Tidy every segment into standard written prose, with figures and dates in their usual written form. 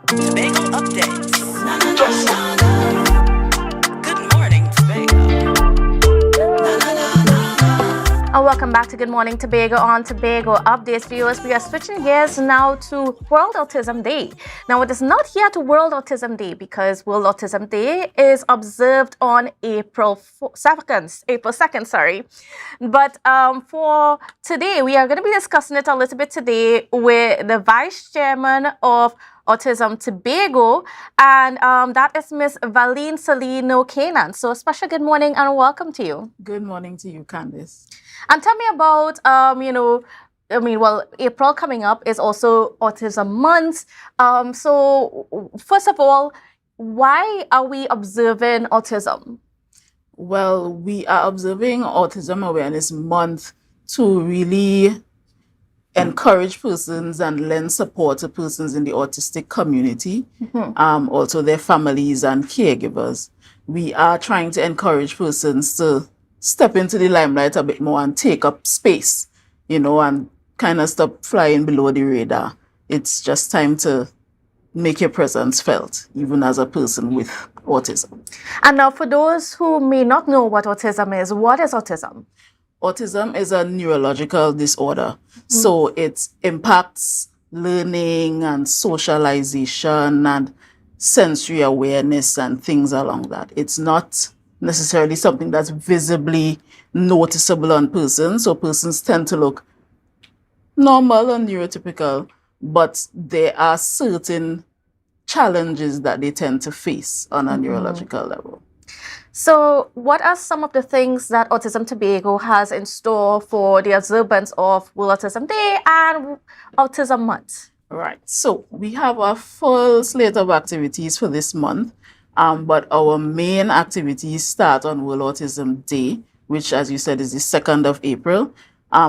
Tobago updates. Good morning, Tobago. And welcome back to Good Morning Tobago on Tobago Updates. Viewers, we are switching gears now to World Autism Day. Now, it is not yet World Autism Day because World Autism Day is observed on April 2nd, sorry. But for today, we are going to be discussing it a little bit today with the Vice Chairman of Autism Tobago, and that is Miss Valeene Salino-Canaan. So a special good morning and welcome to you. Good morning to you, Kandace. And tell me about, April coming up is also Autism Month. So first of all, why are we observing autism? Well, we are observing Autism Awareness Month to really encourage persons and lend support to persons in the autistic community, also their families and caregivers. We are trying to encourage persons to step into the limelight a bit more and take up space, and kind of stop flying below the radar. It's just time to make your presence felt, even as a person with autism. And now for those who may not know what autism is, what is autism? Autism is a neurological disorder. So it impacts learning and socialization and sensory awareness and things along that. It's not necessarily something that's visibly noticeable on persons. So persons tend to look normal and neurotypical, but there are certain challenges that they tend to face on a neurological level. So what are some of the things that Autism Tobago has in store for the observance of World Autism Day and Autism Month? Right. So we have a full slate of activities for this month, but our main activities start on World Autism Day, which, as you said, is the 2nd of April.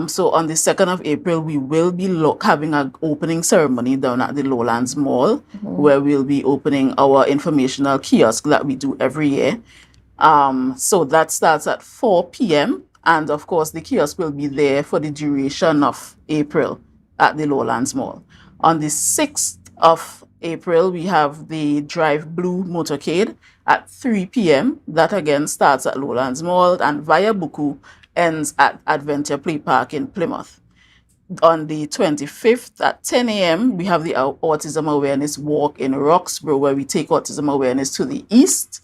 So on the 2nd of April, we will be having an opening ceremony down at the Lowlands Mall, where we'll be opening our informational kiosk that we do every year. So that starts at 4 p.m. And of course, the kiosk will be there for the duration of April at the Lowlands Mall. On the 6th of April, we have the Drive Blue motorcade at 3 p.m. That again starts at Lowlands Mall and via Buku ends at Adventure Play Park in Plymouth. On the 25th at 10 a.m., we have the Autism Awareness Walk in Roxborough, where we take autism awareness to the east.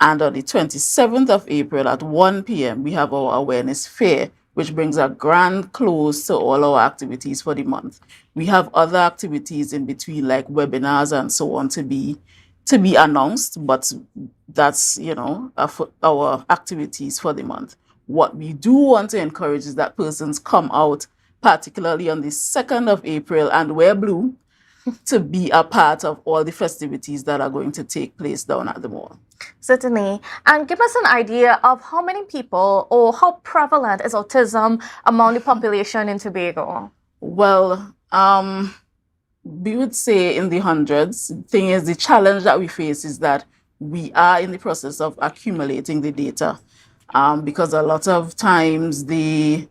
And on the 27th of April at 1 p.m., we have our awareness fair, which brings a grand close to all our activities for the month. We have other activities in between, like webinars and so on, to be announced, but that's, our activities for the month. What we do want to encourage is that persons come out, particularly on the 2nd of April, and wear blue to be a part of all the festivities that are going to take place down at the mall. Certainly. And give us an idea of how many people or how prevalent is autism among the population in Tobago? Well, we would say in the hundreds. The thing is, the challenge that we face is that we are in the process of accumulating the data, because a lot of times the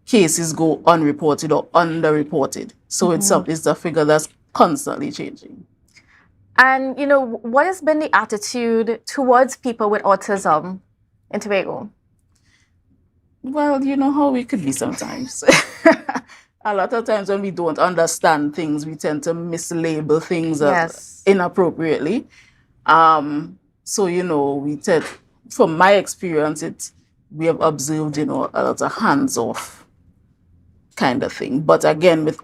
cases go unreported or underreported. So it's a figure that's constantly changing. And, what has been the attitude towards people with autism in Tobago? Well, you know how we could be sometimes. A lot of times when we don't understand things, we tend to mislabel things inappropriately. From my experience, we have observed, a lot of hands-off kind of thing. But again, with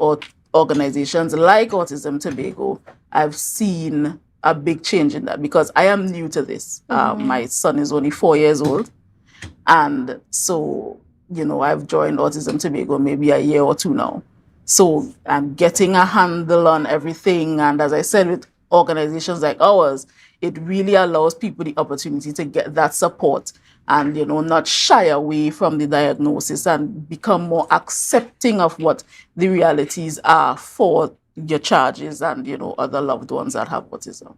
organizations like Autism Tobago, I've seen a big change in that because I am new to this. My son is only 4 years old. And so, I've joined Autism Tobago maybe a year or two now. So I'm getting a handle on everything. And as I said, with organizations like ours, it really allows people the opportunity to get that support and, not shy away from the diagnosis and become more accepting of what the realities are for your charges and, other loved ones that have autism.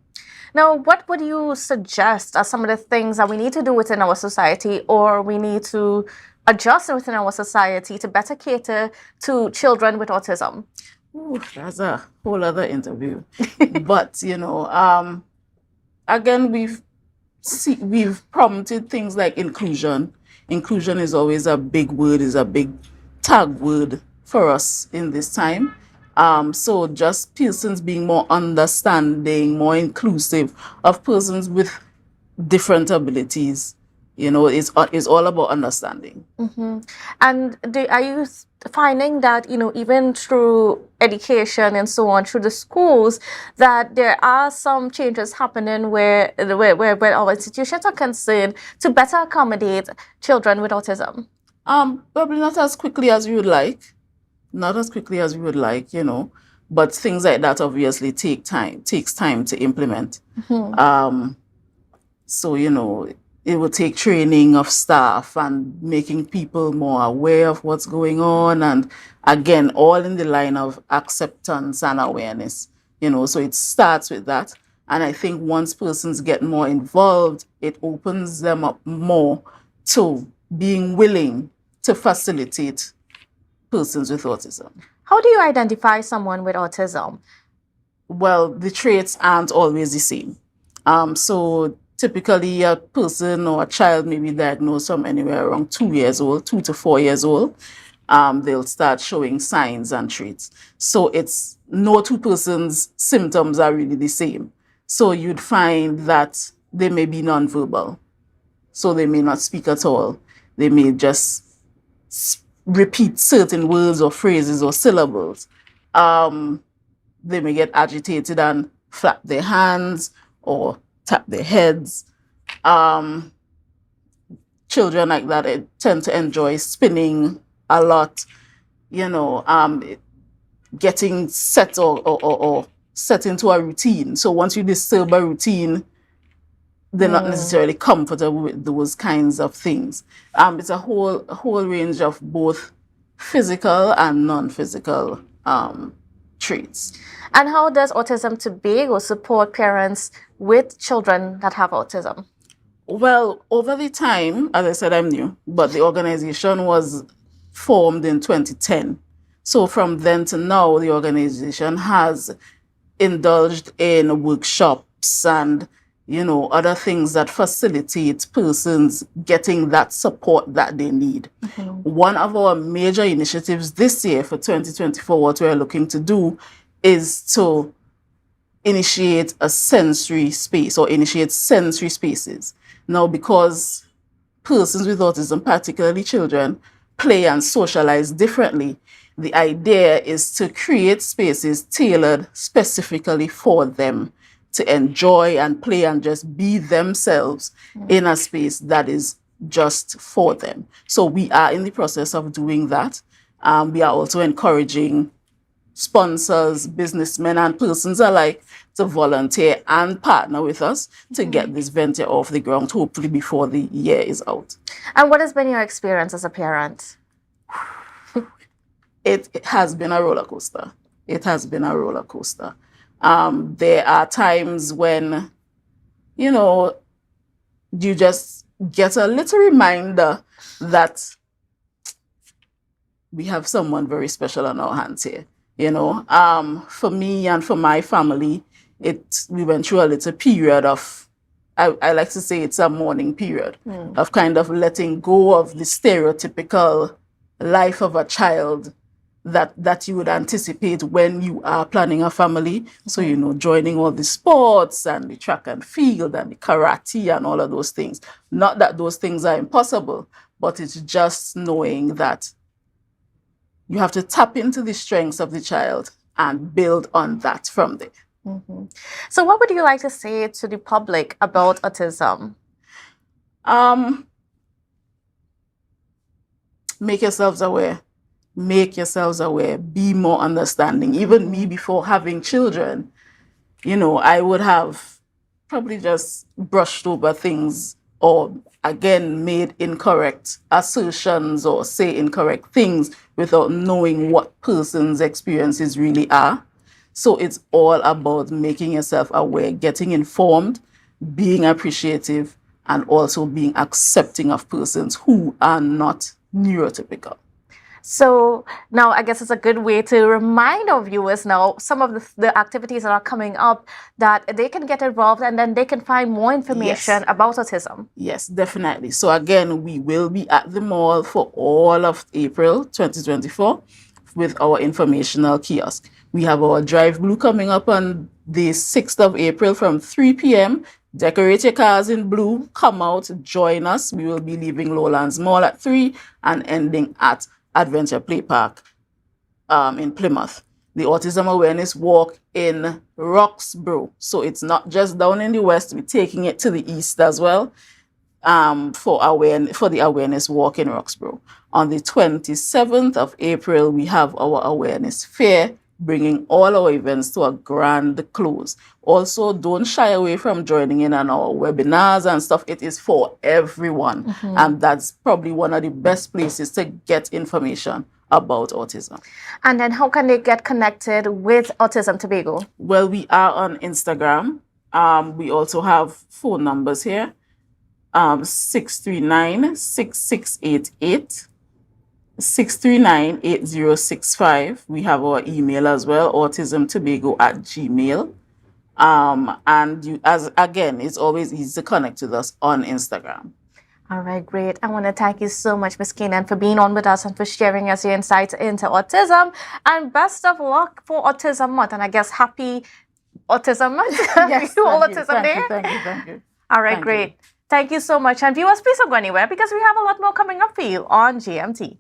Now, what would you suggest are some of the things that we need to do within our society or we need to adjust within our society to better cater to children with autism? Ooh, that's a whole other interview. But, again, we've prompted things like inclusion. Inclusion is always a big word, is a big tag word for us in this time. So just persons being more understanding, more inclusive of persons with different abilities, is all about understanding. And are you finding that, even through education and so on, through the schools, that there are some changes happening where our institutions are concerned to better accommodate children with autism? Probably not as quickly as we would like. Not as quickly as we would like, but things like that obviously takes time to implement. So, it will take training of staff and making people more aware of what's going on. And again, all in the line of acceptance and awareness, so it starts with that. And I think once persons get more involved, it opens them up more to being willing to facilitate persons with autism. How do you identify someone with autism? Well, the traits aren't always the same. So typically a person or a child may be diagnosed from anywhere around 2 to 4 years old. They'll start showing signs and traits. So it's no two persons' symptoms are really the same. So you'd find that they may be nonverbal. So they may not speak at all. They may just repeat certain words or phrases or syllables. They may get agitated and flap their hands or tap their heads. Children like that tend to enjoy spinning a lot, getting set or set into a routine. So once you disturb a routine, they're not necessarily comfortable with those kinds of things. It's a whole range of both physical and non-physical traits. And how does Autism Tobago support parents with children that have autism? Well, over the time, as I said, I'm new, but the organization was formed in 2010. So from then to now, the organization has indulged in workshops and other things that facilitate persons getting that support that they need. One of our major initiatives this year for 2024, what we're looking to do is to initiate a sensory space or initiate sensory spaces. Now, because persons with autism, particularly children, play and socialize differently, the idea is to create spaces tailored specifically for them to enjoy and play and just be themselves in a space that is just for them. So we are in the process of doing that. We are also encouraging sponsors, businessmen, and persons alike to volunteer and partner with us to get this venture off the ground, hopefully before the year is out. And what has been your experience as a parent? It has been a roller coaster. It has been a roller coaster. There are times when, you just get a little reminder that we have someone very special on our hands here. For me and for my family, we went through a little period of, I like to say it's a mourning period of kind of letting go of the stereotypical life of a child that you would anticipate when you are planning a family. So, joining all the sports and the track and field and the karate and all of those things. Not that those things are impossible, but it's just knowing that you have to tap into the strengths of the child and build on that from there. So what would you like to say to the public about autism? Make yourselves aware. Make yourselves aware. Be more understanding. Even me, before having children, I would have probably just brushed over things or, again, made incorrect assertions or say incorrect things without knowing what person's experiences really are. So it's all about making yourself aware, getting informed, being appreciative, and also being accepting of persons who are not neurotypical. So now I guess it's a good way to remind our viewers now some of the activities that are coming up that they can get involved and then they can find more information Yes. about autism. Yes, definitely. So again, we will be at the mall for all of April 2024 with our informational kiosk. We have our Drive Blue coming up on the 6th of April from 3 p.m. Decorate your cars in blue. Come out, join us. We will be leaving Lowlands Mall at 3 and ending at Adventure Play Park in Plymouth. The Autism Awareness Walk in Roxborough. So it's not just down in the west, we're taking it to the east as well for the Awareness Walk in Roxborough. On the 27th of April, we have our Awareness Fair, bringing all our events to a grand close. Also, don't shy away from joining in on our webinars and stuff. It is for everyone. And that's probably one of the best places to get information about autism. And then how can they get connected with Autism Tobago? Well, we are on Instagram. We also have phone numbers here. 639-6688, 639-8065. We have our email as well, autismtobago@gmail. And it's always easy to connect with us on Instagram. All right, great. I want to thank you so much, Ms. Canaan, for being on with us and for sharing us your insights into autism. And best of luck for Autism Month. And I guess happy Autism Month. Yes, Autism Day. Thank you. All right, Thank great. you. Thank you so much. And viewers, please don't go anywhere because we have a lot more coming up for you on GMT.